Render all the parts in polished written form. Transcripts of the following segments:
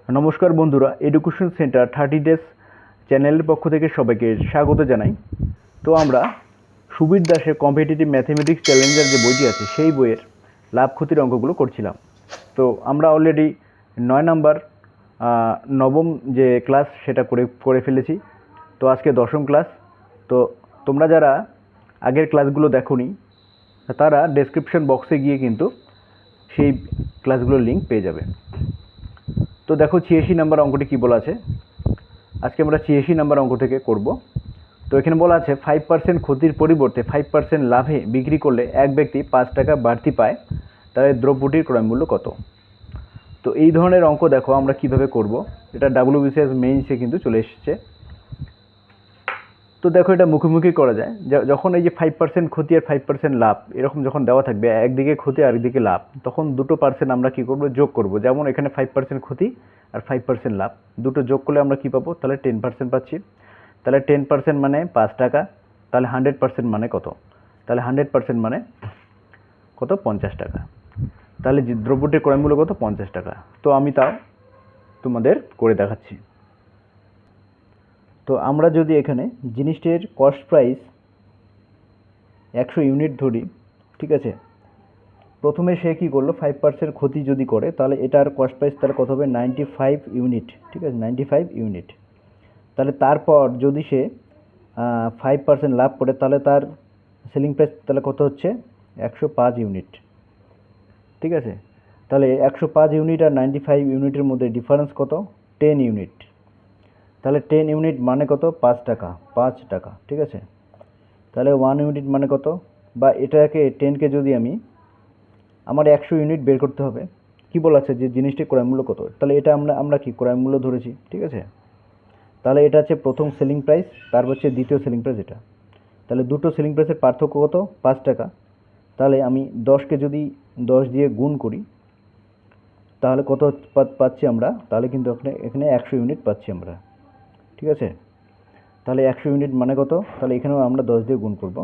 নমস্কার বন্ধুরা, education centre 30 days চ্যানেলের পক্ষ থেকে সবাইকে স্বাগত জানাই। তো আমরা সুবীর দাসের কম্পিটিটিভ ম্যাথমেটিক্স চ্যালেঞ্জার যে বইটি আছে সেই বইয়ের লাভ ক্ষতির অঙ্কগুলো করছিলাম। তো আমরা অলরেডি 9 নাম্বার নবম যে ক্লাস সেটা করে ফেলেছি। তো আজকে 10ম ক্লাস। তো তোমরা যারা আগের ক্লাসগুলো দেখোনি তারা ডেসক্রিপশন বক্সে গিয়ে কিন্তু সেই ক্লাসগুলোর লিঙ্ক পেয়ে যাবে। তো দেখো 86 নাম্বার অঙ্কটি কী বলা আছে। আজকে আমরা 86 নাম্বার অঙ্ক থেকে করব। তো এখানে বলা আছে 5% ক্ষতির পরিবর্তে 5% লাভে বিক্রি করলে এক ব্যক্তি 5 টাকা বাড়তি পায়, তাহলে দ্রব্যটির ক্রয় মূল্য কত? তো এই ধরনের অঙ্ক দেখো আমরা কিভাবে করব। এটা WBCS মেইনসে কিন্তু চলে এসেছে। তো দেখো এটা মুখোমুখি করা যায়। যখন এই যে 5% ক্ষতি আর 5% লাভ এরকম যখন দেওয়া থাকবে, একদিকে ক্ষতি আর একদিকে লাভ, তখন দুটো পার্সেন্ট আমরা কি করব, যোগ করব। যেমন এখানে 5% ক্ষতি আর 5% লাভ, দুটো যোগ করলে আমরা কি পাবো, তাহলে 10% পাচ্ছি। তাহলে 10% মানে 5 টাকা। তাহলে 100% মানে কত? তাহলে 100% মানে কত? 50 টাকা। তাহলে দ্রব্যটির ক্রয় মূল্য কত? 50 টাকা। তো আমি তাও তোমাদের করে দেখাচ্ছি। তো আমরা যদি এখানে জিনিসটির কস্ট প্রাইস 100 ইউনিট ধরি, ঠিক আছে। প্রথমে সে কী করলো, 5% ক্ষতি যদি করে তাহলে এটার কস্ট প্রাইস তাহলে কত হবে? 95 ইউনিট, ঠিক আছে, 95 ইউনিট। তাহলে তারপর যদি সে 5% লাভ করে তাহলে তার সেলিং প্রাইস তাহলে কত হচ্ছে? 105 ইউনিট, ঠিক আছে। তাহলে 105 ইউনিট আর 95 ইউনিটের মধ্যে ডিফারেন্স কত? 10 ইউনিট। তাহলে 10 ইউনিট মানে কত? 5 টাকা, 5 টাকা, ঠিক আছে। তাহলে 1 ইউনিট মানে কত? বা এটাকে 10কে যদি আমার 100 ইউনিট বের করতে হবে। কি বলা আছে যে জিনিসটির ক্রয় মূল্য কত? তাহলে এটা আমরা কি ক্রয় মূল্য ধরেছি, ঠিক আছে। তাহলে এটা হচ্ছে প্রথম সেলিং প্রাইস, তারপর হচ্ছে দ্বিতীয় সেলিং প্রাইস এটা। তাহলে দুটো সেলিং প্রাইসের পার্থক্য কত? 5 টাকা। তাহলে আমি 10কে যদি 10 দিয়ে গুণ করি তাহলে কত পাচ্ছি আমরা? তাহলে কিন্তু এখানে 100 ইউনিট পাচ্ছি আমরা, ঠিক আছে। তাহলে 100 ইউনিট মানে কত? তাহলে এখানেও আমরা 10 দিয়ে গুণ করব।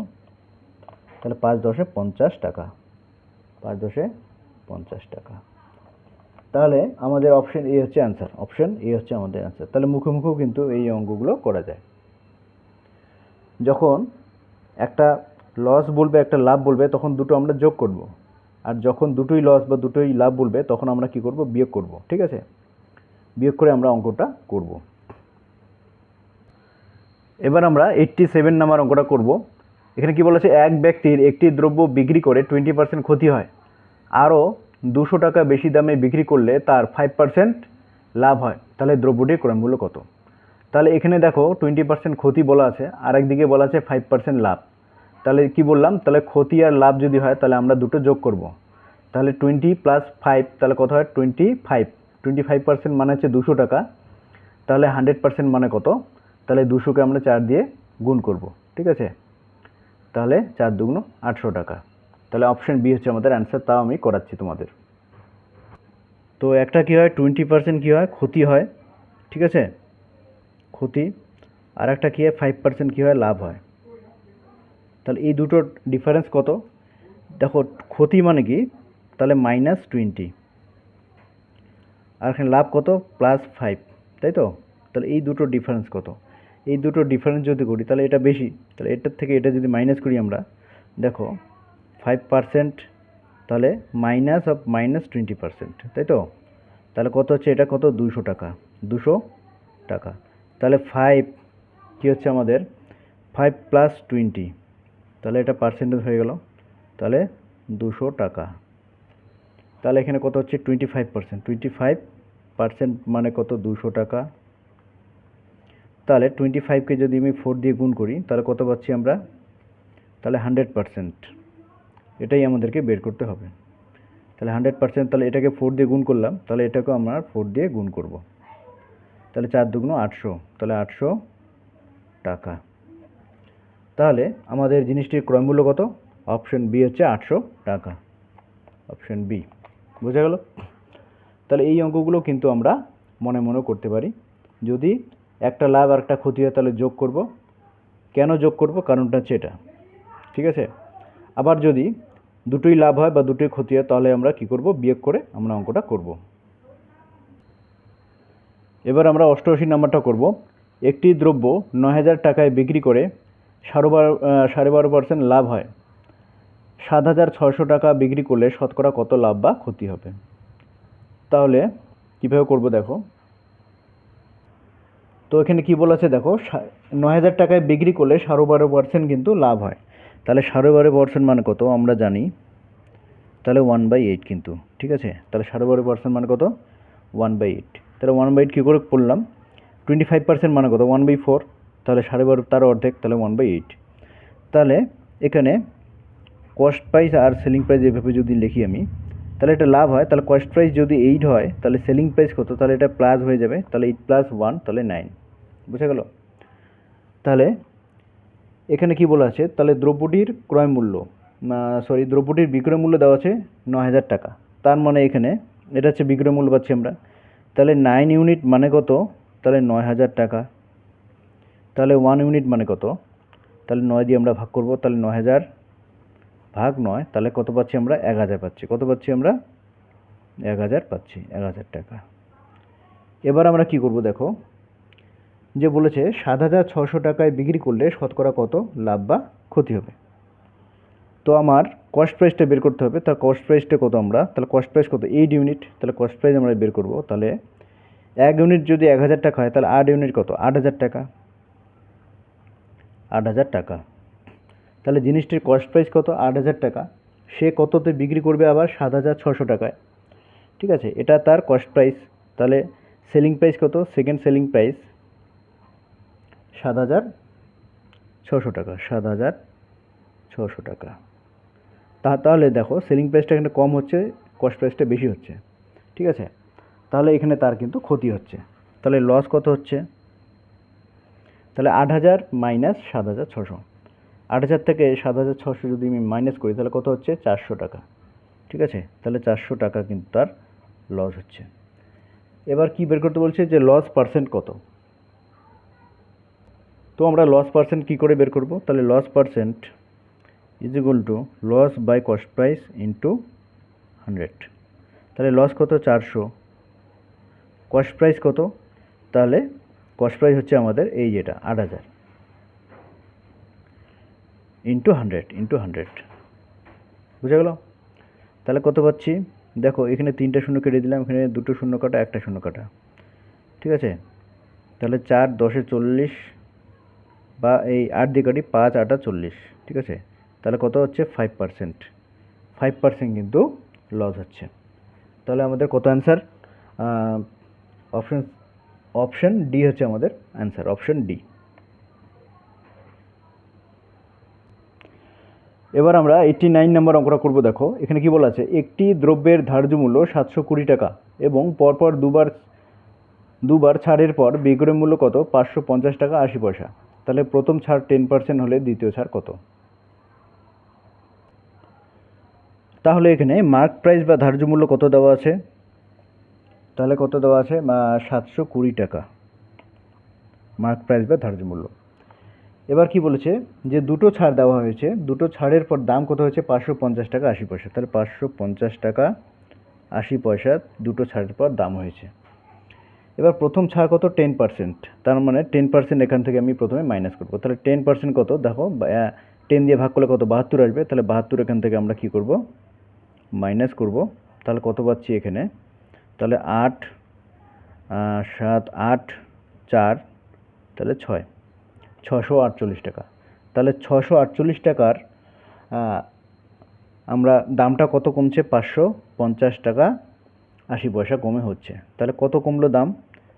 তাহলে 5 10 50 টাকা, 5 10 50 টাকা। তাহলে আমাদের অপশন এ হচ্ছে অ্যান্সার, অপশন এ হচ্ছে আমাদের অ্যান্সার। তাহলে মুখে মুখেও কিন্তু এই অঙ্কগুলো করা যায়। যখন একটা লস বলবে একটা লাভ বলবে তখন দুটো আমরা যোগ করব, আর যখন দুটোই লস বা দুটোই লাভ বলবে তখন আমরা কি করব? বিয়োগ করব, ঠিক আছে। বিয়োগ করে আমরা অঙ্কটা করব। এবার আমরা 87 নাম্বার অঙ্কটা করব। এখানে কি বলেছে, এক ব্যক্তির একটি দ্রব্য বিক্রি করে 20% ক্ষতি হয়, আরও 200 টাকা বেশি দামে বিক্রি করলে তার 5% লাভ হয়, তাহলে দ্রব্যটির ক্রয় মূল্য কত? তাহলে এখানে দেখো 20% ক্ষতি বলা আছে, আর একদিকে বলা আছে 5% লাভ। তাহলে কি বললাম, তাহলে ক্ষতি আর লাভ যদি হয় তাহলে আমরা দুটো যোগ করব। তাহলে 20 + 5 তাহলে কত হয়? 25। 25% মানে হচ্ছে 200 টাকা। তাহলে 100% মানে কত? তাহলে 200কে আমরা 4 দিয়ে গুণ করব, ঠিক আছে। তাহলে 4 দুগুণ 800 টাকা। তাহলে অপশন বি হচ্ছে আমাদের অ্যান্সার। তাও আমি করাচ্ছি তোমাদের। তো একটা কী হয়, 20% কী হয়? ক্ষতি হয়, ঠিক আছে, ক্ষতি। আর একটা কী হয়? 5% কী হয়? লাভ হয়। তাহলে এই দুটোর ডিফারেন্স কত? দেখো ক্ষতি মানে কি, তাহলে -20, আর এখানে লাভ কত? +5, তাই তো। তাহলে এই দুটোর ডিফারেন্স কত? এই দুটোর ডিফারেন্স যদি করি তাহলে এটা বেশি। তাহলে এটার থেকে এটা যদি মাইনাস করি আমরা, দেখো 5% তাহলে -20%, তাই তো। তাহলে কত হচ্ছে? এটা কত? 200 টাকা, 200 টাকা। তাহলে 5 কী হচ্ছে আমাদের? 5 + 20, তাহলে এটা পার্সেন্টেজ হয়ে গেল। তাহলে 200 টাকা। তাহলে এখানে কত হচ্ছে? 25%। 25% মানে কত? 200 টাকা। তাহলে 25কে যদি আমি 4 দিয়ে গুণ করি তাহলে কত পাচ্ছি আমরা? তাহলে 100%। এটাই আমাদেরকে বের করতে হবে। তাহলে 100%, তাহলে এটাকে 4 দিয়ে গুণ করলাম, তাহলে এটাকেও আমরা 4 দিয়ে গুণ করব। তাহলে 4 দুগুণ 800, তাহলে 800 টাকা। তাহলে আমাদের জিনিসটির ক্রয়মূল্য কত? অপশন বি হচ্ছে 800 টাকা, অপশন বি। বোঝা গেল? তাহলে এই অঙ্কগুলো কিন্তু আমরা মনে মনে করতে পারি। যদি একটা লাভ আর একটা ক্ষতি হয় তাহলে যোগ করব। কেন যোগ করব? কারণটা হচ্ছে এটা, ঠিক আছে। আবার যদি দুটোই লাভ হয় বা দুটোই ক্ষতি হয় তাহলে আমরা কি করব? বিয়োগ করে আমরা অঙ্কটা করব। এবার আমরা 88 নাম্বারটা করব। একটি দ্রব্য 9,000 টাকায় বিক্রি করে 12.5% লাভ হয়। 7,600 টাকা বিক্রি করলে শতকরা কত লাভ বা ক্ষতি হবে? তাহলে কীভাবে করব দেখো। তো এখানে কি বলা আছে দেখো, 9,000 টাকায় বিক্রি করলে 12.5% কিন্তু লাভ হয়। তাহলে 12.5% মানে কত আমরা জানি, তাহলে 1/8 কিন্তু, ঠিক আছে। তাহলে 12.5% মানে কত? 1/8। তাহলে 1/8 কী করে করলাম? 25% মানে কত? 1/4। তাহলে 12.5 তার অর্ধেক, তাহলে 1/8। তাহলে এখানে কস্ট প্রাইস আর সেলিং প্রাইস এভাবে যদি লিখি আমি, তাহলে এটা লাভ হয়। তাহলে কস্ট প্রাইস যদি 8 হয়, তাহলে সেলিং প্রাইস কত? তাহলে এটা প্লাস হয়ে যাবে, তাহলে 8 + 1 তাহলে 9। বুঝা গেল? তাহলে এখানে কি বলা আছে, তাহলে দ্রব্যটির ক্রয় মূল্য, দ্রব্যটির বিক্রয় মূল্য দেওয়া আছে 9,000 টাকা। তার মানে এখানে এটা হচ্ছে বিক্রয় মূল্য পাচ্ছি আমরা। তাহলে 9 ইউনিট মানে কত? তাহলে 9,000 টাকা। তাহলে 1 ইউনিট মানে কত? তাহলে 9 দিয়ে আমরা ভাগ করব, তাহলে 9,000 ভাগ 9, তাহলে কত পাচ্ছি আমরা? 1,000 পাচ্ছি। কত পাচ্ছি আমরা? 1,000 পাচ্ছি, 1,000 টাকা। এবার আমরা কি করব দেখো, যে বলেছে 7,600 টাকায় বিক্রি করলে শতকরা কত লাভ বা ক্ষতি হবে। তো আমার কস্ট প্রাইসটা বের করতে হবে। তার কস্ট প্রাইসটা কত আমরা, তাহলে কস্ট প্রাইস কত? 8 ইউনিট। তাহলে কস্ট প্রাইস আমরা বের করব। তাহলে 1 ইউনিট যদি 1,000 টাকা হয়, তাহলে 8 ইউনিট কত? 8,000 টাকা। 8,000 টাকা। তাহলে জিনিসটির কস্ট প্রাইস কত? 8,000 টাকা। সে কততে বিক্রি করবে আবার? 7,600 টাকায়, ঠিক আছে। এটা তার কস্ট প্রাইস। তাহলে সেলিং প্রাইস কত? সেকেন্ড সেলিং প্রাইস 7,600 টাকা। 7,600 টাকা। তাহলে দেখো সেলিং প্রাইসটা এখানে কম হচ্ছে, কস্ট প্রাইসটা বেশি হচ্ছে, ঠিক আছে। তাহলে এখানে তার কিন্তু ক্ষতি হচ্ছে। তাহলে লস কত হচ্ছে? তাহলে 8,000 মাইনাস 7,600। 8,000 থেকে 7,600 যদি আমি মাইনাস করি, তাহলে কত হচ্ছে? 400 টাকা, ঠিক আছে। তাহলে 400 টাকা কিন্তু তার লস হচ্ছে। এবার কি বের করতে বলছে, যে লস পার্সেন্ট কত। তো আমরা লস পার্সেন্ট কী করে বের করব? তাহলে loss percent is equal to loss by cost price into 100। তাহলে লস কত? 400। কস্ট প্রাইস কত? তাহলে কস্ট প্রাইস হচ্ছে আমাদের এই যেটা 8,000 ইন্টু 100 বুঝা গেল? তাহলে কত পাচ্ছি দেখো, এখানে 3টা শূন্য কেটে দিলাম, এখানে 2টো শূন্য কাটা, 1টা শূন্য কাটা, ঠিক আছে। তাহলে 4 10 40, বা এই 8 দিয়ে কাটি, 5 8 40, ঠিক আছে। তাহলে কত হচ্ছে? 5%। 5% কিন্তু লস হচ্ছে। তাহলে আমাদের কত অ্যান্সার? অপশন অপশন ডি হচ্ছে আমাদের অ্যান্সার, অপশন ডি। এবার আমরা 89 নম্বর অঙ্কটা করব। দেখো এখানে কি বলা আছে, একটি দ্রব্যের ধার্য মূল্য 720 টাকা এবং পরপর দুবার ছাড়ের পর বিক্রয় মূল্য কত? 550 টাকা 80 পয়সা। তাহলে প্রথম ছাড় 10% হলে দ্বিতীয় ছাড় কত? তাহলে এখানে মার্ক প্রাইস বা ধার্য মূল্য কত দেওয়া আছে? তাহলে কত দেওয়া আছে? 720 টাকা মার্ক প্রাইস বা ধার্য মূল্য। এবার কি বলেছে, যে দুটো ছাড় দেওয়া হয়েছে, দুটো ছাড়ের পর দাম কত হয়েছে? 550 টাকা 80 পয়সা। তাহলে 550 টাকা 80 পয়সা দুটো ছাড়ের পর দাম হয়েছে। এবার প্রথম ছাড় কত? 10%। তার মানে 10% এখান থেকে আমি প্রথমে মাইনাস করব। তাহলে 10% কত দেখো, 10 দিয়ে ভাগ করলে কত? 72 আসবে। তাহলে 72 এখান থেকে আমরা কি করব? মাইনাস করব। তাহলে কত পাচ্ছি এখানে? তাহলে 8 7 8 4, তাহলে 648 টাকা। তাহলে 648 টাকার আমরা দামটা কত কমছে? 550 টাকা 80 পয়সা কমে হচ্ছে। তাহলে কত কমলো দাম?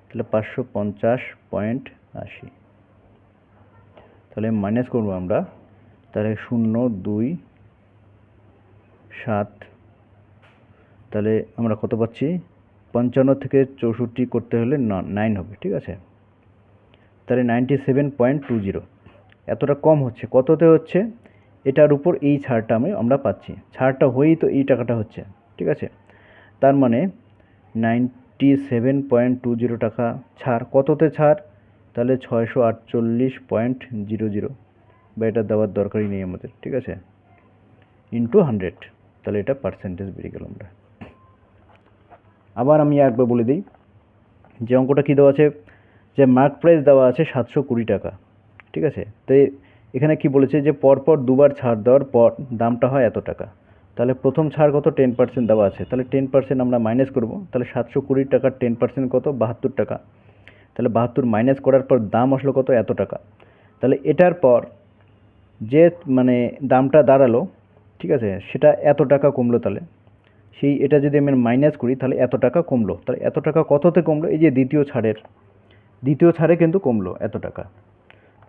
তাহলে 550.80। তাহলে মাইনাস করবো আমরা, তাহলে 0 2 7, তাহলে আমরা কত পাচ্ছি? 55 থেকে 64 করতে হলে 9 হবে, ঠিক আছে। তাহলে 97.20 এতটা কম হচ্ছে। কততে হচ্ছে? এটার উপর এই ছাড়টা আমরা পাচ্ছি। ছাড়টা হয়েই তো এই টাকাটা হচ্ছে, ঠিক আছে। তার মানে 97.20 টাকা ছাড়। কততে ছাড়? তাহলে 648.00, বা এটা দেওয়ার দরকারই নেই আমাদের, ঠিক আছে, ইন্টু 100। তাহলে এটা পার্সেন্টেজ বেরিয়ে গেল আমরা। আবার আমি একবার বলে দিই, যে অঙ্কটা কী দেওয়া আছে, যে মার্ক প্রাইস দেওয়া আছে 720 টাকা, ঠিক আছে। তো এখানে কি বলেছে যে পরপর দুবার ছাড় দেওয়ার পর দামটা হয় এত টাকা। তাহলে প্রথম ছাড় কত, 10% দেওয়া আছে, তাহলে 10% আমরা মাইনাস করব, তাহলে 720 টাকার 10% কত, 72 টাকা। তাহলে 72 মাইনাস করার পর দাম আসলো কত, এত টাকা। তাহলে এটার পর যে মানে দামটা দাঁড়ালো, ঠিক আছে, সেটা এত টাকা কমলো। তাহলে সেই এটা যদি আমি মাইনাস করি তাহলে এত টাকা কমলো। তাহলে এত টাকা কততে কমলো, এই যে দ্বিতীয় ছাড়ে কিন্তু কমলো এত টাকা।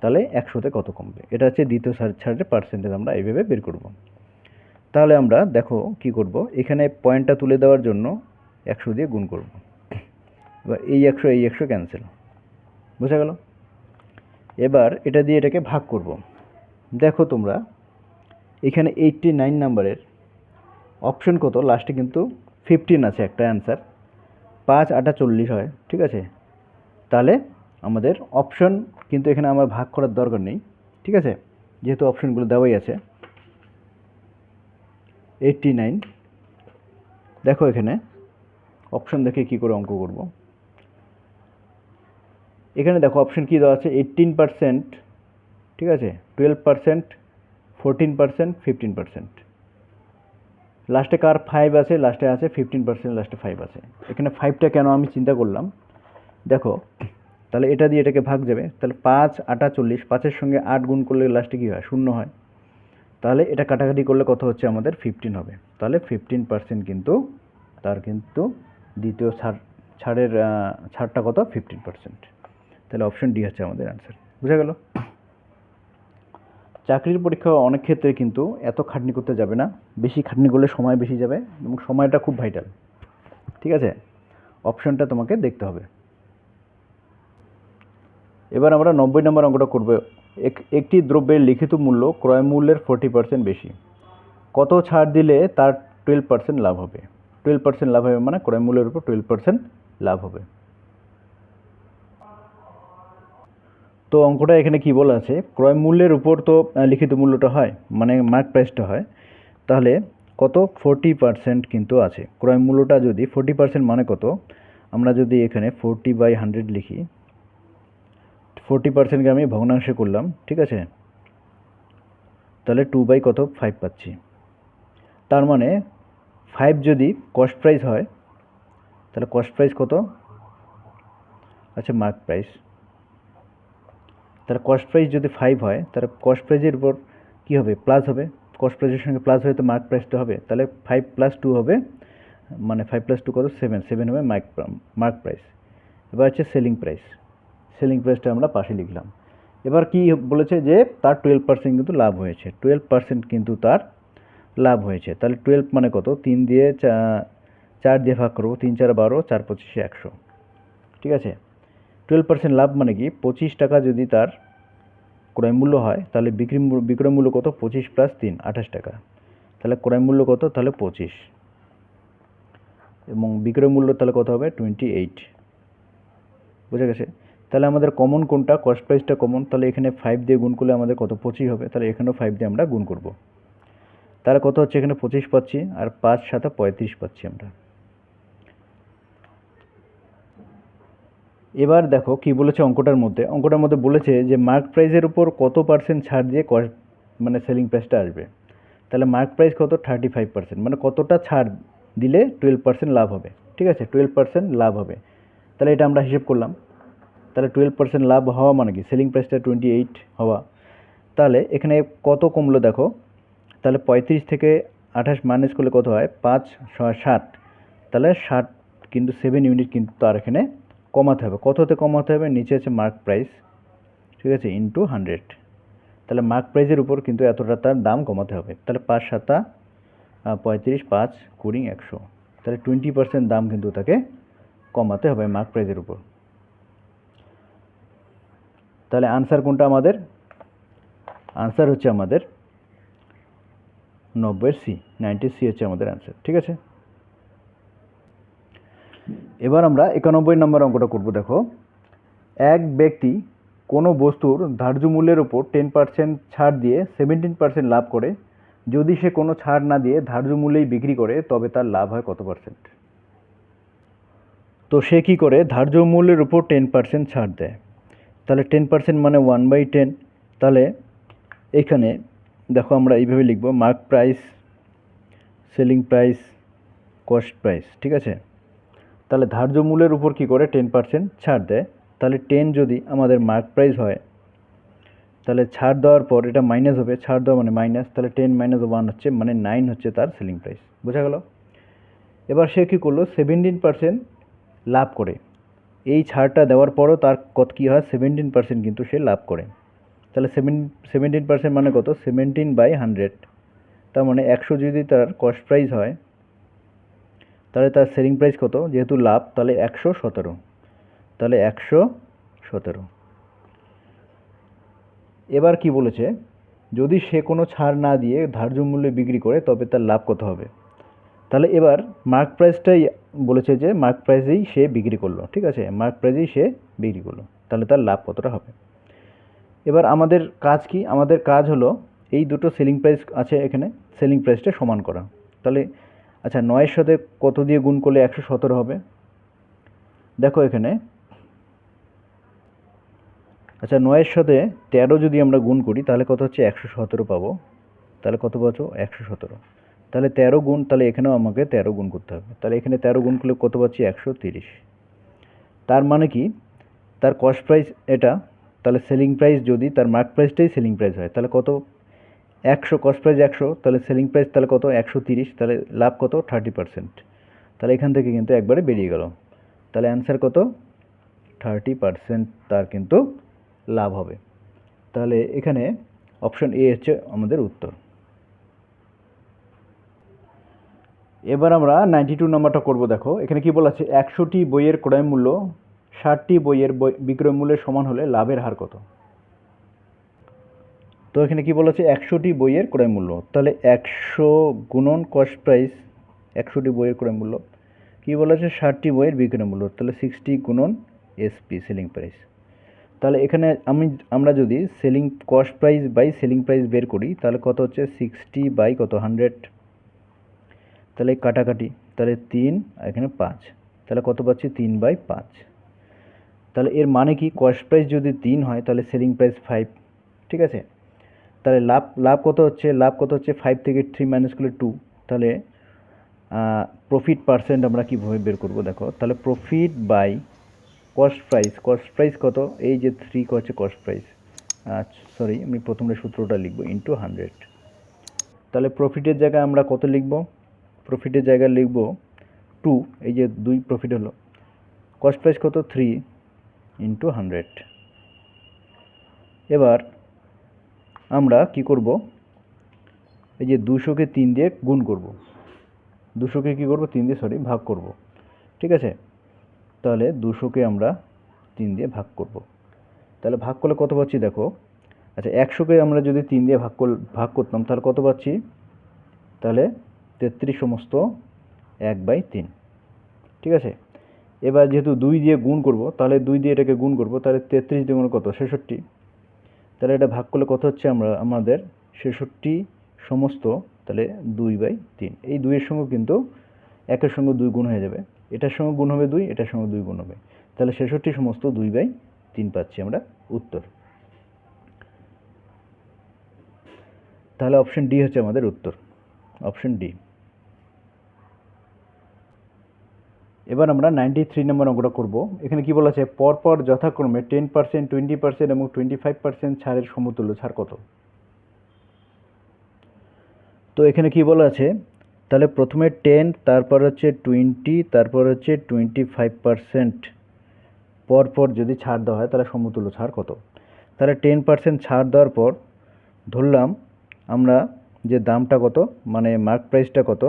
তাহলে 100তে কত কমবে, এটা হচ্ছে দ্বিতীয় ছাড়ের পার্সেন্টেজ আমরা এইভাবে বের করব। তাহলে আমরা দেখো কি করব, এখানে পয়েন্টটা তুলে দেওয়ার জন্য 100 দিয়ে গুণ করব। এবার এই 100 ক্যান্সেল, বোঝা গেল। এবার এটা দিয়ে এটাকে ভাগ করব। দেখো তোমরা এখানে 89 নাম্বারের অপশন কত, লাস্টে কিন্তু 15 আছে একটা অ্যান্সার, 5 8 40 হয়, ঠিক আছে। তাহলে আমাদের অপশন কিন্তু এখানে আমার ভাগ করার দরকার নেই, ঠিক আছে, যেহেতু অপশনগুলো দেওয়াই আছে। 89, দেখো এখানে অপশন দেখে কি করে অঙ্ক করব। এখানে দেখো অপশন কি দেওয়া আছে, 18%, ঠিক আছে, 12%, 14%, 15%। লাস্টে কার 5 আছে, লাস্টে আছে 15%, লাস্টে 5 আছে। এখানে 5টা কেন আমি চিন্তা করলাম, দেখো তাহলে এটা দিয়ে এটাকে ভাগ যাবে, তাহলে 5 8 40, 5-এর সঙ্গে 8 গুণ করলে লাস্টে কী হয়, 0 হয়। তাহলে এটা কাটাকাটি করলে কত হচ্ছে আমাদের, 15 হবে। তাহলে 15% কিন্তু তার কিন্তু দ্বিতীয় ছাড়টা কত, 15%। তাহলে অপশন ডি হচ্ছে আমাদের অ্যান্সার, বুঝা গেল। চাকরির পরীক্ষা অনেক ক্ষেত্রে কিন্তু এত খাটনি করতে যাবে না, বেশি খাটনি করলে সময় বেশি যাবে এবং সময়টা খুব ভাইটাল, ঠিক আছে। অপশনটা তোমাকে দেখতে হবে। এবার আমরা 90 নম্বর অঙ্কটা করব। একটি দ্রব্যের লিখিত মূল্য ক্রয় মূল্যের 40% বেশি, কত ছাড় দিলে তার 12% লাভ হবে। 12% লাভ হবে মানে ক্রয় মূল্যের উপর 12% লাভ হবে। তো অঙ্কটা এখানে কি বলা আছে, ক্রয় মূল্যের উপর তো লিখিত মূল্যটা হয়, মানে মার্ক প্রাইসটা হয়। তাহলে কত, 40% কিন্তু আছে। ক্রয় মূল্যটা যদি 40% মানে কত, আমরা যদি এখানে 40/100 লিখি, 40%কে আমি ভগ্নাংশে করলাম, ঠিক আছে, তাহলে 2/5 পাচ্ছি। তার মানে 5 যদি কস্ট প্রাইস হয়, তাহলে কস্ট প্রাইস কত, আচ্ছা মার্ক প্রাইস, তাহলে কস্ট প্রাইস যদি 5 হয় তাহলে কস্ট প্রাইসের উপর কী হবে, প্লাস হবে। কস্ট প্রাইসের সঙ্গে প্লাস হয়ে তো মার্ক প্রাইসটা হবে, তাহলে 5 + 2 হবে, মানে 5 + 2 কত, 7 হবে মার্ক প্রাইস। এবার হচ্ছে সেলিং প্রাইসটা আমরা পাশে লিখলাম। এবার কি বলেছে যে তার 12% কিন্তু লাভ হয়েছে, 12% কিন্তু তার লাভ হয়েছে। তাহলে 12 মানে কত, 3 দিয়ে 4 দিয়ে ভাগ করবো, 3 4 12, 4 25 100, ঠিক আছে। 12% লাভ মানে কি, 25 টাকা যদি তার ক্রয় মূল্য হয়, তাহলে বিক্রয় মূল্য কত, 25 + 3 28 টাকা। তাহলে ক্রয় মূল্য কত, তাহলে 25, এবং বিক্রয় মূল্য তাহলে কত হবে, 28, বুঝে গেছে। তাহলে আমাদের কমন কোনটা, কস্ট প্রাইসটা কমন, তাহলে এখানে 5 দিয়ে গুণ করলে আমাদের কত, 25 হবে। তাহলে এখানেও 5 দিয়ে আমরা গুণ করব, তাহলে কত হচ্ছে, এখানে 25 পাচ্ছি, আর 5 7 35 পাচ্ছি আমরা। এবার দেখো কি বলেছে অঙ্কটার মধ্যে বলেছে যে মার্ক প্রাইসের উপর কত পার্সেন্ট ছাড় দিয়ে মানে সেলিং প্রাইসটা আসবে। তাহলে মার্ক প্রাইস কত, 35%, মানে কতটা ছাড় দিলে 12% লাভ হবে, ঠিক আছে, 12% লাভ হবে। তাহলে এটা আমরা হিসেব করলাম, তাহলে 12% লাভ হওয়া মানে কি, সেলিং প্রাইসটা 28 হওয়া। তাহলে এখানে কত কমলো দেখো, তাহলে 35 থেকে 28 মাইনাস করলে কত হয়, 5 7, তাহলে 60 কিন্তু 7 ইউনিট কিন্তু তার এখানে কমাতে হবে। কততে কমাতে হবে, নিচে আছে মার্ক প্রাইস, ঠিক আছে, ইন্টু 100। তাহলে মার্ক প্রাইসের উপর কিন্তু এতটা তার দাম কমাতে হবে। তাহলে 5 7 35, 5 20 100, তাহলে 20% দাম কিন্তু তাকে কমাতে হবে মার্ক প্রাইসের উপর। তাহলে আনসার কোনটা আমাদের, আনসার হচ্ছে আমাদের 90C হচ্ছে আমাদের আনসার, ঠিক আছে। এবার আমরা 91 নম্বর অঙ্কটা করব। দেখো, এক ব্যক্তি কোনো বস্তুর ধার্য মূল্যের উপর 10% ছাড় দিয়ে 17% লাভ করে, যদি সে কোনো ছাড় না দিয়ে ধার্য মূল্যেই বিক্রি করে তবে তার লাভ হয় কত পার্সেন্ট। তো সে কী করে ধার্য মূল্যের উপর 10% ছাড় দেয়। তাহলে 10% মানে 1/10। তাহলে এখানে দেখো আমরা এইভাবে লিখব, mark price, selling price, cost price, ঠিক আছে। তাহলে ধার্য মূল্যের উপর কী করে 10% ছাড় দেয়। তাহলে 10 যদি আমাদের মার্ক প্রাইস হয়, তাহলে ছাড় দেওয়ার পর এটা মাইনাস হবে, ছাড় দেওয়া মানে মাইনাস, তাহলে 10 - 1 হচ্ছে মানে 9 হচ্ছে তার সেলিং প্রাইস। বোঝা গেল? এবার সে কী করলো, 17% লাভ করে। এই ছাড়টা দেওয়ার পরও তার কত কী হয়, 17% কিন্তু সে লাভ করে। তাহলে 17% মানে কত, 17/100। তার মানে 100 যদি তার কস্ট প্রাইস হয়, তাহলে তার সেলিং প্রাইস কত, যেহেতু লাভ তাহলে 117। তাহলে 117। এবার কি বলেছে, যদি সে কোনো ছাড় না দিয়ে ধার্য মূল্যে বিক্রি করে তবে তার লাভ কত হবে। তাহলে এবার মার্ক প্রাইসটাই বলেছে যে মার্ক প্রাইসেই সে বিক্রি করলো, ঠিক আছে, মার্ক প্রাইসেই সে বিক্রি করলো, তাহলে তার লাভ কতটা হবে। এবার আমাদের কাজ কি, আমাদের কাজ হলো এই দুটো সেলিং প্রাইস আছে এখানে, সেলিং প্রাইসটা সমান করা। তাহলে আচ্ছা, 9-এর সাথে কত দিয়ে গুণ করলে 117 হবে, দেখো এখানে। আচ্ছা, 9-এর সাথে 13 যদি আমরা গুণ করি তাহলে কত হচ্ছে, 117 পাবো। তাহলে কত পাচ্ছ, 117। তাহলে 13 গুণ, তাহলে এখানেও আমাকে 13 গুণ করতে হবে। তাহলে এখানে 13 গুণ করলে কত পাচ্ছি, 130। তার মানে কি, তার কস্ট প্রাইস এটা, তাহলে সেলিং প্রাইস যদি তার মার্ক প্রাইসটাই সেলিং প্রাইস হয় তাহলে কত, 100, কস্ট প্রাইস 100, তাহলে সেলিং প্রাইস তাহলে কত, 130। তাহলে লাভ কত, 30%। তাহলে এখান থেকে কিন্তু একবারে বেরিয়ে গেল। তাহলে অ্যান্সার কত, 30% তার কিন্তু লাভ হবে। তাহলে এখানে অপশন এ হচ্ছে আমাদের উত্তর। এবার আমরা 92 নম্বরটা করব। দেখো এখানে কি বলা আছে, 100টি বইয়ের ক্রয় মূল্য 60টি বইয়ের বিক্রয় মূল্যের সমান হলে লাভের হার কত। তো এখানে কি বলা আছে, 100টি বইয়ের ক্রয় মূল্য, তাহলে 100 গুণন কস্ট প্রাইস, 100টি বইয়ের ক্রয় মূল্য, কী বলা আছে, 60টি বইয়ের বিক্রয় মূল্য, তাহলে 60 গুণন এসপি, সেলিং প্রাইস। তাহলে এখানে আমরা যদি selling cost price by selling price বের করি তাহলে কত হচ্ছে, 60 বাই কত, 100। তাহলে কাটাকাটি, তাহলে 3 আর এখানে 5, তাহলে কত পাচ্ছি, 3/5। তাহলে এর মানে কি, কস্ট প্রাইস যদি 3 হয় তাহলে সেলিং প্রাইস 5, ঠিক আছে। তাহলে লাভ কত হচ্ছে, লাভ কত হচ্ছে, 5 থেকে 3 মাইনাস করলে 2। তাহলে প্রফিট পার্সেন্ট আমরা কীভাবে বের করব, দেখো। তাহলে profit by cost price, cost price কত, এই যে 3 হচ্ছে কস্ট প্রাইস, সরি আমি প্রথমে সূত্রটা লিখব, ইন্টু 100। তাহলে প্রফিটের জায়গায় আমরা কত লিখব, প্রফিটের জায়গায় লিখব 2, এই যে 2 প্রফিট হলো। কস্ট প্রাইস কত, 3 ইন্টু 100। এবার আমরা কি করব, এই যে 200-কে 3 দিয়ে গুণ করব, 200-কে কী করব, 3 দিয়ে ভাগ করব, ঠিক আছে। তাহলে 200-কে আমরা 3 দিয়ে ভাগ করব। তাহলে ভাগ করলে কত পাচ্ছি, দেখো। আচ্ছা, 100-কে আমরা যদি 3 দিয়ে ভাগ করতাম তাহলে কত পাচ্ছি, তাহলে 33 সমস্ত 1/3, ঠিক আছে। এবার যেহেতু 2 দিয়ে গুণ করব, তাহলে 2 দিয়ে এটাকে গুণ করব, তাহলে 33 দিয়ে গুণ কত, 66। তাহলে এটা ভাগ করলে কত হচ্ছে, আমাদের 66 সমস্ত, তাহলে 2/3। এই 2-এর সঙ্গে কিন্তু 1-এর সঙ্গে 2 গুণ হয়ে যাবে, এটার সঙ্গে গুণ হবে 2, এটার সঙ্গে 2 গুণ হবে, তাহলে 66 সমস্ত 2/3 পাচ্ছি আমরা উত্তর। তাহলে অপশন ডি হচ্ছে আমাদের উত্তর, অপশন ডি। এবার আমরা 93 নম্বর অঙ্কটা করব। এখানে কি বলা আছে, পরপর যথাক্রমে 10%, 20% এবং 25% ছাড়ের সমতুল্য ছাড় কত। তো এখানে কি বলা আছে, তাহলে প্রথমে 10, তারপর হচ্ছে 20, তারপর হচ্ছে 25% পরপর যদি ছাড় দেওয়া হয় তাহলে সমতুল্য ছাড় কত। তাহলে 10% ছাড় দেওয়ার পর ধরলাম আমরা যে দামটা কত, মানে মার্ক প্রাইসটা কত,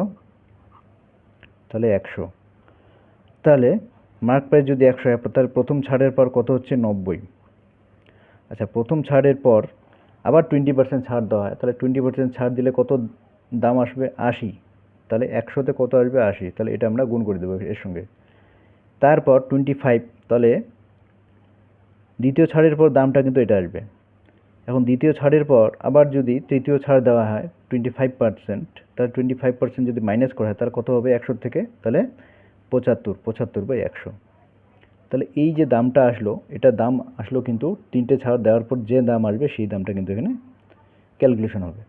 তাহলে 100। তাহলে মার্ক প্রাইস যদি 100 হয় তাহলে প্রথম ছাড়ের পর কত হচ্ছে, 90। আচ্ছা, প্রথম ছাড়ের পর আবার 20% ছাড় দেওয়া হয়, তাহলে 20% ছাড় দিলে কত দাম আসবে, 80। তাহলে 100-তে কত আসবে, 80। তাহলে এটা আমরা গুণ করে দেবো এর সঙ্গে। তারপর 25, তাহলে দ্বিতীয় ছাড়ের পর দামটা কিন্তু এটা আসবে। এখন দ্বিতীয় ছাড়ের পর আবার যদি তৃতীয় ছাড় দেওয়া হয় 25%, তাহলে 25% যদি মাইনাস করা হয় তাহলে কত হবে 100 থেকে, তাহলে 75, 75/100। তাহলে এই যে দামটা আসলো, এটা দাম আসলো কিন্তু তিনটে ছাড় দেওয়ার পর যে দাম আসবে সেই দামটা কিন্তু এখানে ক্যালকুলেশন হবে।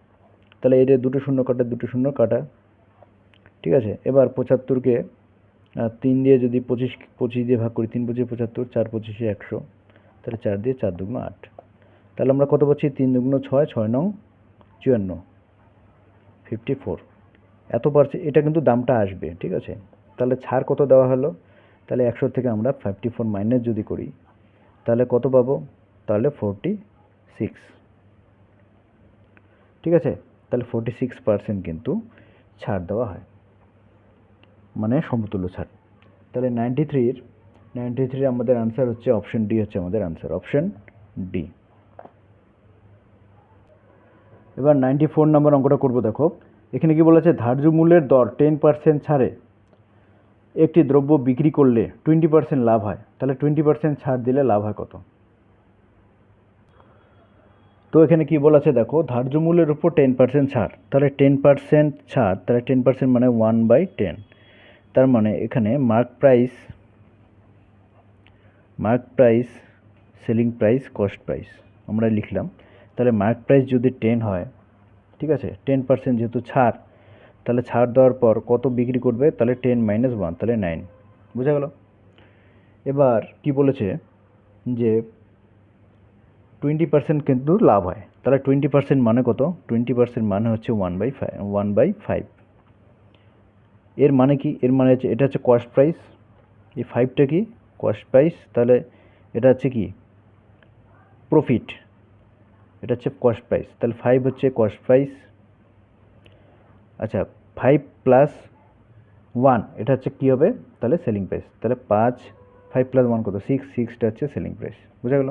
তাহলে এটা দুটো শূন্য কাটা, দুটো শূন্য কাটা, ঠিক আছে। এবার 75কে 3 দিয়ে যদি 25 দিয়ে ভাগ করি, 3 25 75, 4 25 100, তাহলে 4 দিয়ে 4 দুগুণ 8। তাহলে আমরা কত পাচ্ছি? 3 দুগুণ 6, 6 নং 54, 54 এত পারছে। এটা কিন্তু দামটা আসবে, ঠিক আছে। তাহলে ছাড় কত দেওয়া হলো? তাহলে 100 থেকে আমরা 54 মাইনাস যদি করি তাহলে কত পাবো? তাহলে 46, ঠিক আছে। তাহলে 46% কিন্তু ছাড় দেওয়া হয়, মানে সমতুল্য ছাড়। তাহলে 93 আমাদের আনসার হচ্ছে অপশন ডি, হচ্ছে আমাদের আনসার, অপশন ডি। এবার 94 নম্বর অঙ্কটা করব। দেখো এখানে কি বলেছে, ধার্য মূল্যের দর 10% ছাড়ে একটি দ্রব্য বিক্রি করলে 20% লাভ হয়। তাহলে 20% ছাড় দিলে লাভ হয় কত? তো এখানে কি বলেছে দেখো, ধার্য মূল্যের উপর 10% ছাড়, তাহলে 10% ছাড়, তাহলে 10% মানে 1/10। তার মানে এখানে mark price, selling price, cost price আমরা লিখলাম। তাহলে মার্ক প্রাইস যদি 10 হয়, ঠিক আছে, 10% যেহেতু ছাড়, তাহলে ছাড় দেওয়ার পর কত বিক্রি করবে? তাহলে 10 মাইনাস 1, তাহলে 9, বোঝা গেল। এবার কি বলেছে যে 20% কিন্তু লাভ হয়, তাহলে 20% মানে কত? 20% মানে হচ্ছে 1/5। এর মানে কি? এর মানে হচ্ছে এটা হচ্ছে কস্ট প্রাইস, এই 5টা কি? Cost price. তাহলে এটা হচ্ছে কি? প্রফিট। এটা হচ্ছে কস্ট প্রাইস, তাহলে 5 হচ্ছে কস্ট প্রাইস। আচ্ছা, 5 প্লাস 1 এটা হচ্ছে কী হবে? তাহলে সেলিং প্রাইস। তাহলে 5 প্লাস 1 কত? 6টা হচ্ছে সেলিং প্রাইস, বোঝা গেল।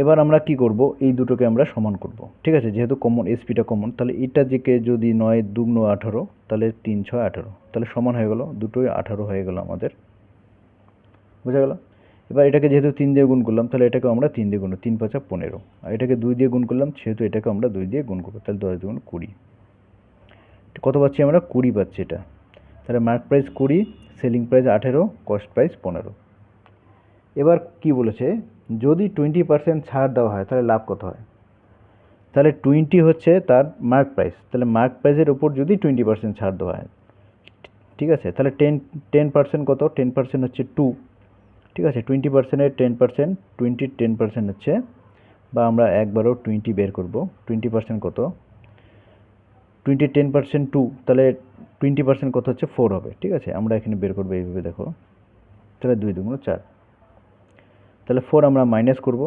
এবার আমরা কি করব? এই দুটোকে আমরা সমান করব, ঠিক আছে, যেহেতু কমন, এসপিটা কমন। তাহলে এটা দিকে যদি 9 দুগুণ 18, তাহলে 3 6 18, তাহলে সমান হয়ে গেল, দুটোই 18 হয়ে গেল আমাদের, বোঝা গেল। এবার এটাকে যেহেতু 3 দিয়ে গুণ করলাম, তাহলে এটাকে আমরা 3 দিয়ে গুণ, 3 5 15, আর এটাকে 2 দিয়ে গুণ করলাম, সেহেতু এটাকে আমরা 2 দিয়ে গুণ করবো, তাহলে 10 দুগুণ 20। কত পাচ্ছি আমরা? 20 পাচ্ছি এটা। তাহলে mark price 20, selling price 18, cost price 15। এবার কি বলেছে, যদি 20% ছাড় দেওয়া হয় তাহলে লাভ কত হয়? তাহলে 20 হচ্ছে তার মার্ক প্রাইস, তাহলে মার্ক প্রাইসের উপর যদি 20% ছাড় দেওয়া হয়, ঠিক আছে। তাহলে 10% কত? 10% হচ্ছে 2, ঠিক আছে। 20%-এর 10%, 20-র 10% হচ্ছে, বা আমরা একবারও 20 বের করব, 20% কত? 20-র 10% 2, তাহলে 20% কত হচ্ছে? 4 হবে, ঠিক আছে। আমরা এখানে বের করবো এইভাবে, দেখো, তাহলে 2 দুগুণ 4, তাহলে 4 আমরা মাইনাস করব,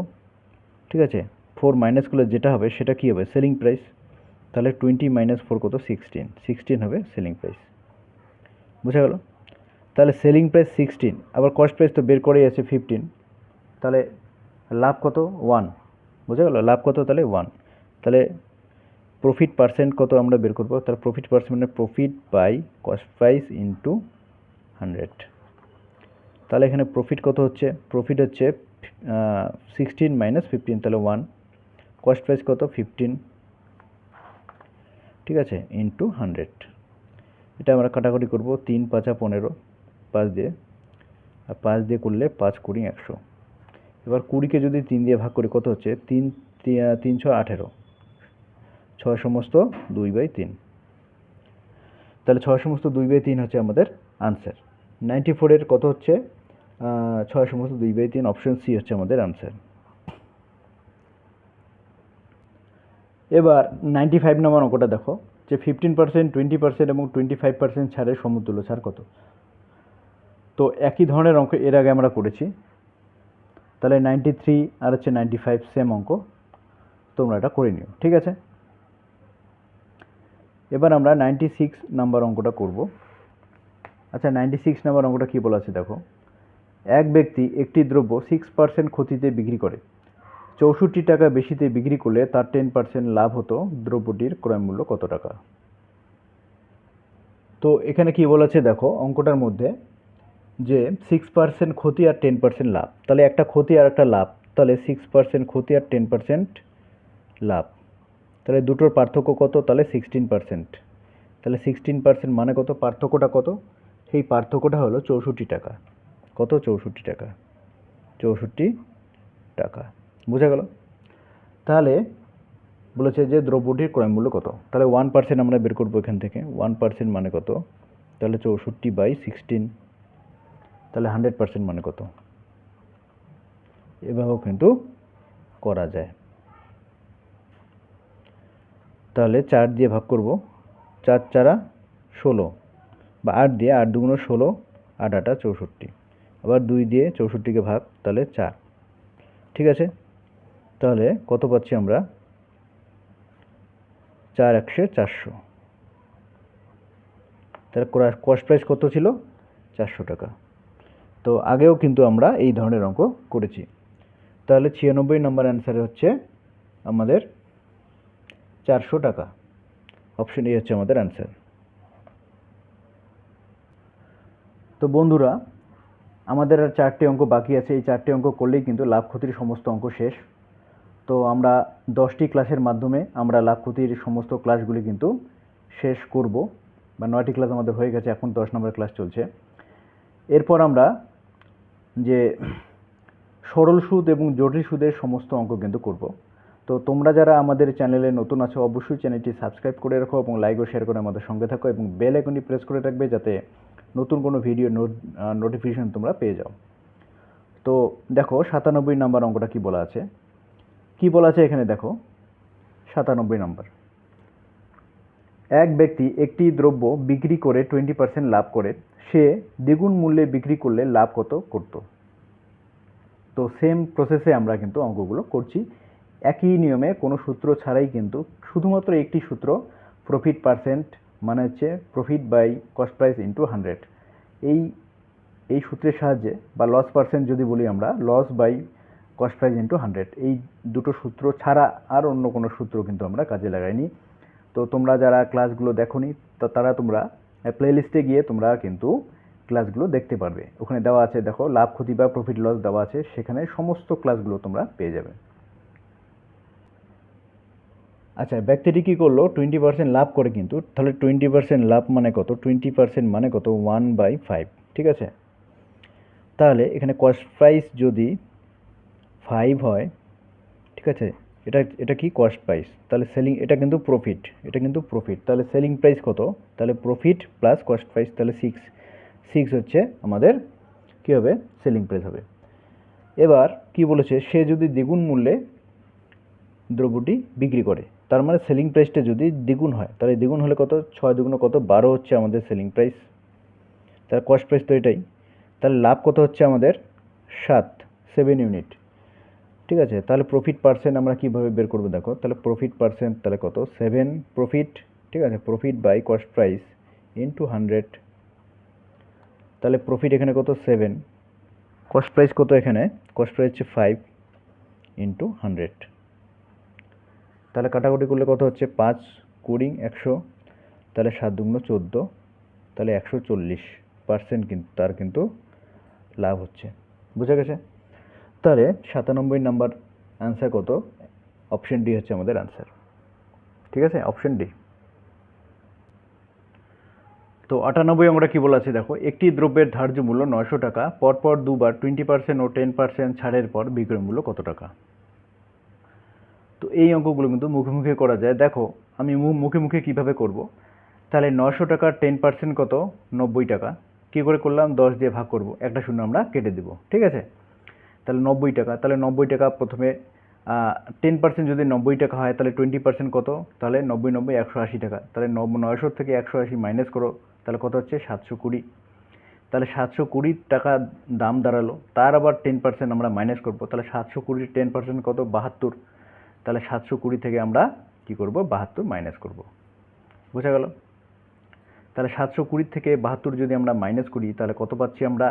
ঠিক আছে। 4 মাইনাস করলে যেটা হবে সেটা কি হবে? Selling price. তাহলে 20 মাইনাস 4 কত? 16 হবে সেলিং প্রাইস, বুঝা গেল। তাহলে সেলিং প্রাইস 16, আবার কস্ট প্রাইস তো বের করেই আছে 15, তাহলে লাভ কত? 1, বুঝা গেল। লাভ কত? তাহলে 1। তাহলে প্রফিট পার্সেন্ট কত আমরা বের করবো? তাহলে প্রফিট পার্সেন্ট মানে profit by cost price into 100। তাহলে এখানে প্রফিট কত হচ্ছে? প্রফিট হচ্ছে 16 মাইনাস 15, তাহলে 1। কস্ট প্রাইস কত? 15, ঠিক আছে, ইন্টু 100। এটা আমরা কাটাকুটি করব, 3 5 15, 5 দিয়ে, আর 5 দিয়ে করলে 5 20 100। এবার 20কে যদি 3 দিয়ে ভাগ করি কত হচ্ছে? 3 3 6 18, 6 সমস্ত 2/3, তাহলে 6 সমস্ত 2/3 হচ্ছে আমাদের আনসার। 94-এর কত হচ্ছে? 6 সমস্ত 2/3, অপশন সি হচ্ছে আমাদের আনসার। এবার 95 নম্বর অঙ্কটা দেখো, যে 15%, 20% এবং 25% ছাড়ের সমতুল্য ছাড় কত? তো একই ধরনের অঙ্ক এর আগে আমরা করেছি, তাহলে 93 আর হচ্ছে 95 সেম অঙ্ক, তোমরা এটা করে নিও, ঠিক আছে। এবার আমরা 96 নাম্বার অঙ্কটা করব। আচ্ছা, 96 নাম্বার অঙ্কটা কী বলা আছে দেখো, এক ব্যক্তি একটি দ্রব্য 6% ক্ষতিতে বিক্রি করে, 64 টাকা বেশিতে বিক্রি করলে তার 10% লাভ হতো, দ্রব্যটির ক্রয় মূল্য কত টাকা? তো এখানে কি বলেছে দেখো অঙ্কটার মধ্যে, যে 6% ক্ষতি আর 10% লাভ, তাহলে একটা ক্ষতি আর একটা লাভ, তাহলে 6% ক্ষতি আর 10% লাভ, তাহলে দুটোর পার্থক্য কত? তাহলে 16%। তাহলে 16% মানে কত? পার্থক্যটা কত? সেই পার্থক্যটা হলো 64 টাকা। কত? 64 টাকা। 64 টাকা। বোঝা গেল? তাহলে বলেছে যে দ্রব্যটির ক্রয় মূল্য কত। তাহলে 1% আমরা বের করবো এখান থেকে। 1% মানে কত? তাহলে 64/16। তাহলে 100% মানে কত? এভাবেও কিন্তু করা যায়। তাহলে 4 দিয়ে ভাগ করব। 4 4 16, বা 8 দিয়ে, 8 2 16, 8 8 64, আবার 2 দিয়ে 64কে ভাগ, তাহলে 4। ঠিক আছে? তাহলে কত পাচ্ছি আমরা? 4 100 400। তাহলে কস্ট প্রাইস কত ছিল? 400 টাকা। তো আগেও কিন্তু আমরা এই ধরনের অঙ্ক করেছি। তাহলে 96 নম্বর অ্যান্সার হচ্ছে আমাদের 400 টাকা। অপশন এ হচ্ছে আমাদের অ্যান্সার। তো বন্ধুরা, আমাদের আর 4টি অঙ্ক বাকি আছে। এই 4টি অঙ্ক করলেই কিন্তু লাভ ক্ষতির সমস্ত অঙ্ক শেষ। তো আমরা 10টি ক্লাসের মাধ্যমে আমরা লাভ ক্ষতির সমস্ত ক্লাসগুলি কিন্তু শেষ করব, বা 9টি ক্লাস আমাদের হয়ে গেছে, এখন 10 নম্বর ক্লাস চলছে। এরপর আমরা যে সরল সুদ এবং জটিল সুদের সমস্ত অঙ্ক কিন্তু করব। তো তোমরা যারা আমাদের চ্যানেলে নতুন আছো, অবশ্যই চ্যানেলটি সাবস্ক্রাইব করে রাখো এবং লাইক ও শেয়ার করে আমাদের সঙ্গে থাকো, এবং বেল আইকনটি প্রেস করে রাখবে যাতে নতুন কোনো ভিডিও নোটিফিকেশন তোমরা পেয়ে যাও। তো দেখো 97 নাম্বার অঙ্কটা কি বলা আছে। কি বলা আছে এখানে দেখো, 97 নাম্বার। এক ব্যক্তি একটি দ্রব্য বিক্রি করে 20% লাভ করে, সে দ্বিগুণ মূল্যে বিক্রি করলে লাভ কত করত? তো সেম প্রসেসে আমরা কিন্তু অঙ্কগুলো করছি, একই নিয়মে, কোনো সূত্র ছাড়াই কিন্তু, শুধুমাত্র একটি সূত্র, প্রফিট পার্সেন্ট মানে হচ্ছে profit by cost price into 100। এই সূত্রের সাহায্যে, বা লস পার্সেন্ট যদি বলি আমরা, loss by cost price into 100, এই দুটো সূত্র ছাড়া আর অন্য কোনো সূত্র কিন্তু আমরা কাজে লাগাইনি। তো তোমরা যারা ক্লাসগুলো দেখোনি, তারা তোমরা প্লেলিস্টে গিয়ে তোমরা কিন্তু ক্লাসগুলো দেখতে পারবে। ওখানে দেওয়া আছে, দেখো লাভ ক্ষতি বা প্রফিট লস দেওয়া আছে, সেখানে সমস্ত ক্লাসগুলো তোমরা পেয়ে যাবে। আচ্ছা, ব্যক্তিটি কী করলো? 20% লাভ করে কিন্তু। তাহলে 20% লাভ মানে কত? 20% মানে কত? 1/5। ঠিক আছে? তাহলে এখানে কস্ট প্রাইস যদি 5 হয়, ঠিক আছে, এটা কি? Cost price. তাহলে সেলিং, এটা কিন্তু প্রফিট, তাহলে সেলিং প্রাইস কত? তাহলে প্রফিট প্লাস কস্ট প্রাইস, তাহলে 6 হচ্ছে আমাদের কী হবে? সেলিং প্রাইস হবে। এবার কি বলেছে? সে যদি দ্বিগুণ মূল্যে দ্রব্যটি বিক্রি করে, তার মানে সেলিং প্রাইসটা যদি দ্বিগুণ হয়, তাহলে দ্বিগুণ হলে কত? 6 দুগুণ কত? 12 হচ্ছে আমাদের সেলিং প্রাইস। তার কস্ট প্রাইস তো এটাই। তাহলে লাভ কত হচ্ছে আমাদের? 7 ইউনিট। ঠিক আছে? তাহলে প্রফিট পার্সেন্ট আমরা কীভাবে বের করবো দেখো। তাহলে প্রফিট পার্সেন্ট তাহলে কত? 7 প্রফিট, ঠিক আছে, profit by cost price into 100। তাহলে প্রফিট এখানে কত? 7, কস্ট প্রাইস কত? এখানে কস্ট প্রাইস হচ্ছে 5 ইন্টু 100। তাহলে কাটাকুটি করলে কত হচ্ছে? 5 20 100, তাহলে 7 দুগুণ 14, তাহলে 140% কিন্তু তার কিন্তু লাভ হচ্ছে। বুঝা গেছে? তাহলে 97 নাম্বার অ্যান্সার কত? অপশন ডি হচ্ছে আমাদের অ্যান্সার। ঠিক আছে? Option D. তো 98 আমরা কি বলা আছে দেখো, একটি দ্রব্যের ধার্য মূল্য 900 টাকা, পরপর দুবার 20% ও 10% ছাড়ের পর বিক্রয় মূল্য কত টাকা? তো এই অঙ্কগুলো কিন্তু মুখে মুখে করা যায়। দেখো আমি মুখে মুখে কিভাবে করব। তাহলে 900 টাকার 10% কত? 90 টাকা। কী করে করলাম? 10 দিয়ে ভাগ করব, একটা শূন্য আমরা কেটে দেব। ঠিক আছে? তাহলে 90 টাকা। তাহলে 90 টাকা প্রথমে 10% যদি 90 টাকা হয়, তাহলে 20% কত? তাহলে 90 90 180 টাকা। তাহলে 900 থেকে 180 মাইনাস করো, তাহলে কত হচ্ছে? 720। তাহলে 720 টাকা দাম দাঁড়ালো। তার আবার 10% আমরা মাইনাস করব, তাহলে 720 10% কত? 72। তাহলে 720 থেকে আমরা কি করব? 72 মাইনাস করব। বোঝা গেল? তাহলে 720 থেকে 72 যদি আমরা মাইনাস করি, তাহলে কত পাচ্ছি আমরা?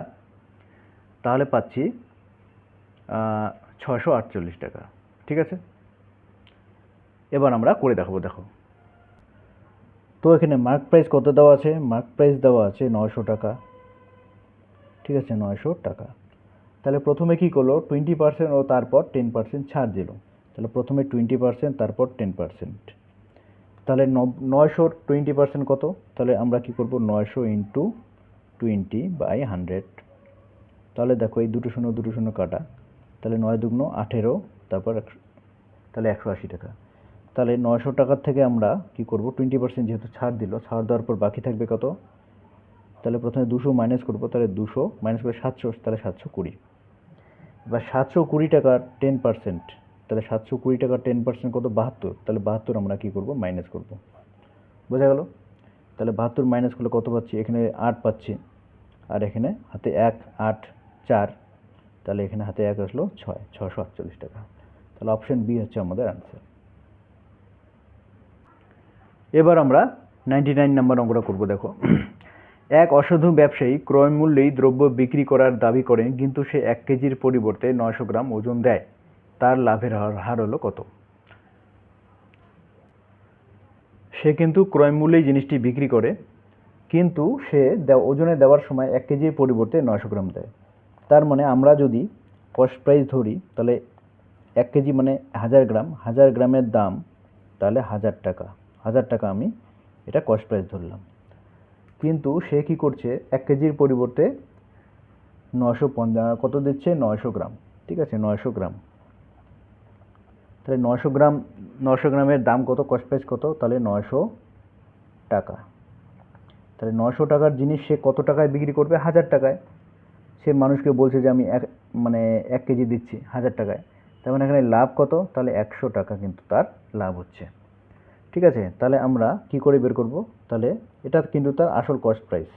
তাহলে পাচ্ছি 648 টাকা। ঠিক আছে? এবার আমরা করে দেখাবো। দেখো তো এখানে মার্ক প্রাইস কত দেওয়া আছে? মার্ক প্রাইস দেওয়া আছে 900 টাকা। ঠিক আছে? 900 টাকা। তাহলে প্রথমে কি করলো? 20% ও তারপর 10% ছাড় দিল। তাহলে প্রথমে 20%, তারপর 10%। তাহলে 900 20% কত? তাহলে আমরা কি করব? 900 ইন্টু 20/100। তাহলে দেখো এই দুটো শূন্য কাটা, তাহলে 9 দুগুণ 18, তারপর তাহলে 180 টাকা। তাহলে 900 টাকার থেকে আমরা কি করব, 20% যেহেতু ছাড় দিল, ছাড় দেওয়ার পর বাকি থাকবে কত, তাহলে প্রথমে 200 মাইনাস করবো, তাহলে 200 মাইনাস করে 700, তাহলে 720। এবার 720 টাকার 10%, তাহলে 720 টাকার 10% কত, 72। তাহলে 72 আমরা কি করব, মাইনাস করব। বোঝা গেল? তাহলে 72 মাইনাস করলে কত পাচ্ছি, এখানে 8 পাচ্ছি, আর এখানে হাতে 1, 8, 4, তাহলে এখানে হাতে 1 আসলো 6, 648 টাকা। তাহলে অপশন বি হচ্ছে আমাদের আনসার। এবার আমরা 99 নাম্বার অঙ্কটা করব। দেখো, এক অসাধু ব্যবসায়ী ক্রয় মূল্যেই দ্রব্য বিক্রি করার দাবি করেন, কিন্তু সে 1 কেজির পরিবর্তে 900 গ্রাম ওজন দেয়। তার লাভের হার হলো কত? সে কিন্তু ক্রয় মূল্যেই জিনিসটি বিক্রি করে, কিন্তু সে ওজনে দেওয়ার সময় 1 কেজির পরিবর্তে 900 গ্রাম দেয়। তার মানে আমরা যদি কস্ট প্রাইস ধরি, তাহলে 1 কেজি মানে 1000 গ্রাম, 1000 গ্রামের দাম তাহলে 1000 টাকা। 1000 টাকা আমি এটা কস্ট প্রাইস ধরলাম। কিন্তু সে কি করছে, 1 কেজির পরিবর্তে 950 কত দিচ্ছে, 900 গ্রাম। ঠিক আছে, 900 গ্রাম। তাহলে 900 গ্রামের দাম কত, কস্ট প্রাইস কত, তাহলে 900 টাকা। তাহলে 900 টাকার জিনিস সে কত টাকায় বিক্রি করবে, 1000 টাকায়। সে মানুষকে বলছে যে আমি 1 কেজি দিচ্ছি 1000 টাকায়। তার মানে এখানে লাভ কত, তাহলে 100 টাকা কিন্তু তার লাভ হচ্ছে। ঠিক আছে, তাহলে আমরা কি করে বের করব, তাহলে এটা কিন্তু তার আসল কস্ট প্রাইস।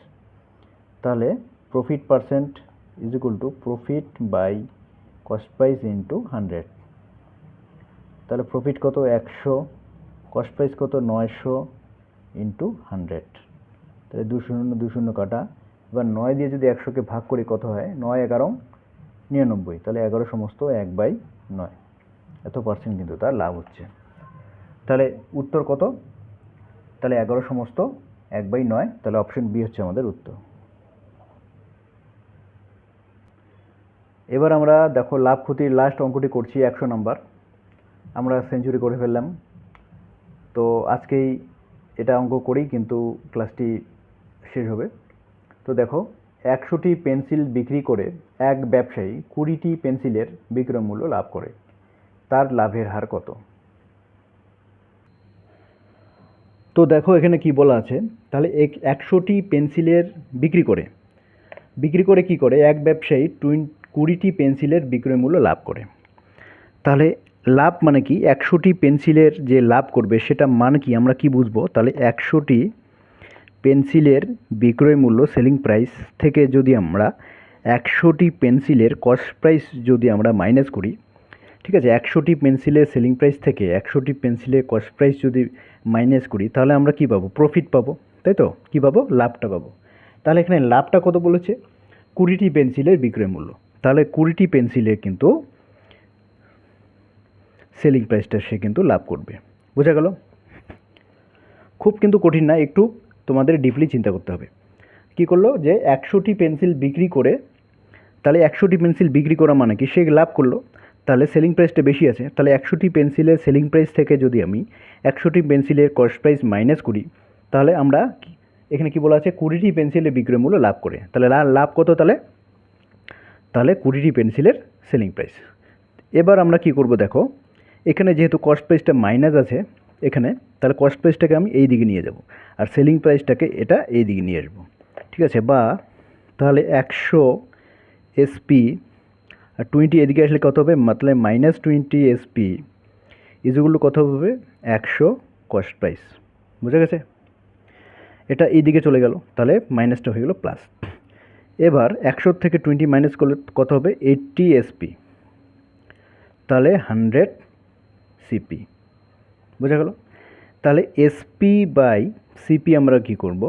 তাহলে profit percent is equal to profit by cost price into 100। তাহলে প্রফিট কত, 100, কস্ট প্রাইস কত, 900 ইন্টু 100। তাহলে 2 কাটা। এবার 9 দিয়ে যদি 100কে ভাগ করি কত হয়, 9, 11, 99। তাহলে 11 সমস্ত 1/9, এত পার্সেন্ট কিন্তু তার লাভ হচ্ছে। তাহলে উত্তর কত, তাহলে 11 সমস্ত 1/9। তাহলে অপশন বি হচ্ছে আমাদের উত্তর। এবার আমরা দেখো লাভ ক্ষতির লাস্ট অঙ্কটি করছি, 100 নাম্বার। আমরা সেঞ্চুরি করে ফেললাম, তো আজকেই এটা অঙ্ক করেই কিন্তু ক্লাসটি শেষ হবে। তো দেখো, 100টি পেন্সিল বিক্রি করে এক ব্যবসায়ী 20টি পেন্সিলের বিক্রয় মূল্য লাভ করে। তার লাভের হার কত? তো দেখো এখানে কি বলা আছে, তাহলে 100টি পেন্সিলের বিক্রি করে কি করে, এক ব্যবসায়ী 20টি পেন্সিলের বিক্রয় মূল্য লাভ করে। তাহলে লাভ মানে কি, 100টি পেন্সিলের যে লাভ করবে সেটা মানে কি, আমরা কি বুঝবো, তাহলে 100টি পেন্সিলের বিক্রয় মূল্য সেলিং প্রাইস থেকে যদি আমরা 100টি পেন্সিলের কস্ট প্রাইস যদি আমরা মাইনাস করি, ঠিক আছে, 100টি পেন্সিলের সেলিং প্রাইস থেকে 100টি পেন্সিলের কস্ট প্রাইস যদি মাইনাস করি, তাহলে আমরা কি পাবো, প্রফিট পাবো, তাই তো, কি পাবো, লাভটা পাবো। তাহলে এখানে লাভটা কত বলেছে, 20টি পেন্সিলের বিক্রয় মূল্য। তাহলে 20টি পেন্সিলের কিন্তু সেলিং প্রাইসটা সে কিন্তু লাভ করবে। বোঝা গেল? খুব কিন্তু কঠিন না, একটু তোমাদের ডিপলি চিন্তা করতে হবে। কি করলো, যে 100টি পেন্সিল বিক্রি করে, তাহলে 100টি পেন্সিল বিক্রি করা মানে কি, সে লাভ করলো, তাহলে সেলিং প্রাইসটা বেশি আছে। তাহলে 100টি পেন্সিলের সেলিং প্রাইস থেকে যদি আমি 100টি পেন্সিলের কস্ট প্রাইস মাইনাস করি, তাহলে আমরা এখানে কি বলা আছে, 20টি পেন্সিলের বিক্রয় মূল্য লাভ করে। তাহলে লাভ কত, তাহলে 20টি পেন্সিলের সেলিং প্রাইস। এবার আমরা কি করব, দেখো এখানে যেহেতু কস্ট প্রাইসটা মাইনাস আছে এখানে, তাহলে কস্ট প্রাইসটাকে আমি এই দিকে নিয়ে যাব, আর সেলিং প্রাইসটাকে এটা এই দিকে নিয়ে আসবো। ঠিক আছে, বা তাহলে 100 এসপি আর 20 এদিকে আসলে কত হবে, মানে -20 এসপি ইজগুলো কত হবে, 100 কস্ট প্রাইস। বুঝা গেছে? এটা এই দিকে চলে গেল, তাহলে মাইনাসটা হয়ে গেল প্লাস। এবার 100 থেকে 20 মাইনাস করলে কত হবে, 80 এসপি, তাহলে 100 সিপি। বোঝা গেল? তাহলে এসপি বাই সিপি আমরা কি করব,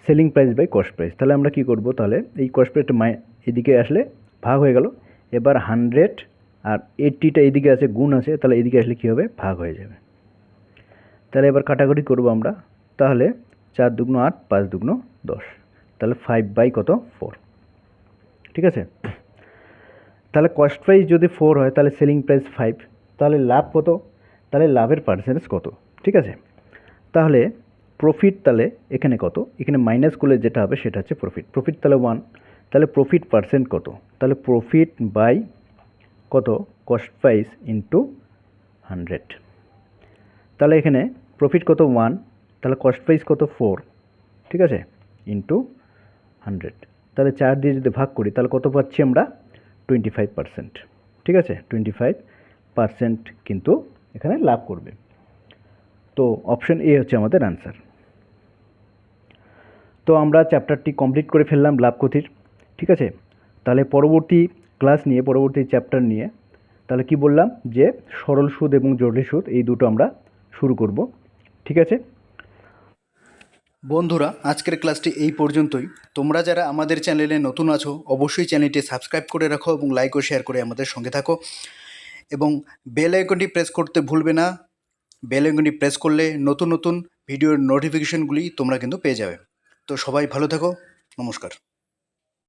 selling price by cost price. তাহলে আমরা কি করব, তাহলে এই কস্ট প্রাইসটা এদিকে আসলে ভাগ হয়ে গেল। এবার 100 আর 80টা এদিকে আছে, গুণ আছে, তাহলে এদিকে আসলে কী হবে, ভাগ হয়ে যাবে। তাহলে এবার কাটাকুটি করব আমরা, তাহলে 4 দুগুণ 8, 5 দুগুণ 10, তাহলে 5/4। ঠিক আছে, তাহলে কস্ট প্রাইস যদি 4 হয়, তাহলে সেলিং প্রাইস 5, তাহলে লাভ কত, তাহলে লাভের পার্সেন্টেজ কত। ঠিক আছে, তাহলে প্রফিট তাহলে এখানে কত, এখানে মাইনাস করলে যেটা হবে সেটা হচ্ছে প্রফিট। প্রফিট তাহলে 1, তাহলে প্রফিট পার্সেন্ট কত, তাহলে প্রফিট বাই কত, কস্ট প্রাইস ইন্টু 100। তাহলে এখানে প্রফিট কত 1, তাহলে কস্ট প্রাইস কত 4, ঠিক আছে, ইন্টু 100। তাহলে 4 দিয়ে যদি ভাগ করি তাহলে কত পাচ্ছি আমরা, 25%, ঠিক আছে, 25% কিন্তু এখানে লাভ করবে। তো অপশন এ হচ্ছে আমাদের আনসার। তো আমরা চ্যাপ্টারটি কমপ্লিট করে ফেললাম লাভ ক্ষতির, ঠিক আছে। তাহলে পরবর্তী ক্লাস নিয়ে, পরবর্তী চ্যাপ্টার নিয়ে তাহলে কি বললাম যে সরল সুদ এবং জটিল সুদ এই দুটো আমরা শুরু করব, ঠিক আছে। বন্ধুরা, আজকের ক্লাসটি এই পর্যন্তই। তোমরা যারা আমাদের চ্যানেলে নতুন আছো অবশ্যই চ্যানেলটি সাবস্ক্রাইব করে রাখো এবং লাইক ও শেয়ার করে আমাদের সঙ্গে থাকো এবং বেল আইকনটি প্রেস করতে ভুলবে না। বেল আইকনটি প্রেস করলে নতুন নতুন ভিডিওর নোটিফিকেশনগুলি তোমরা কিন্তু পেয়ে যাবে। তো সবাই ভালো থাকো, নমস্কার।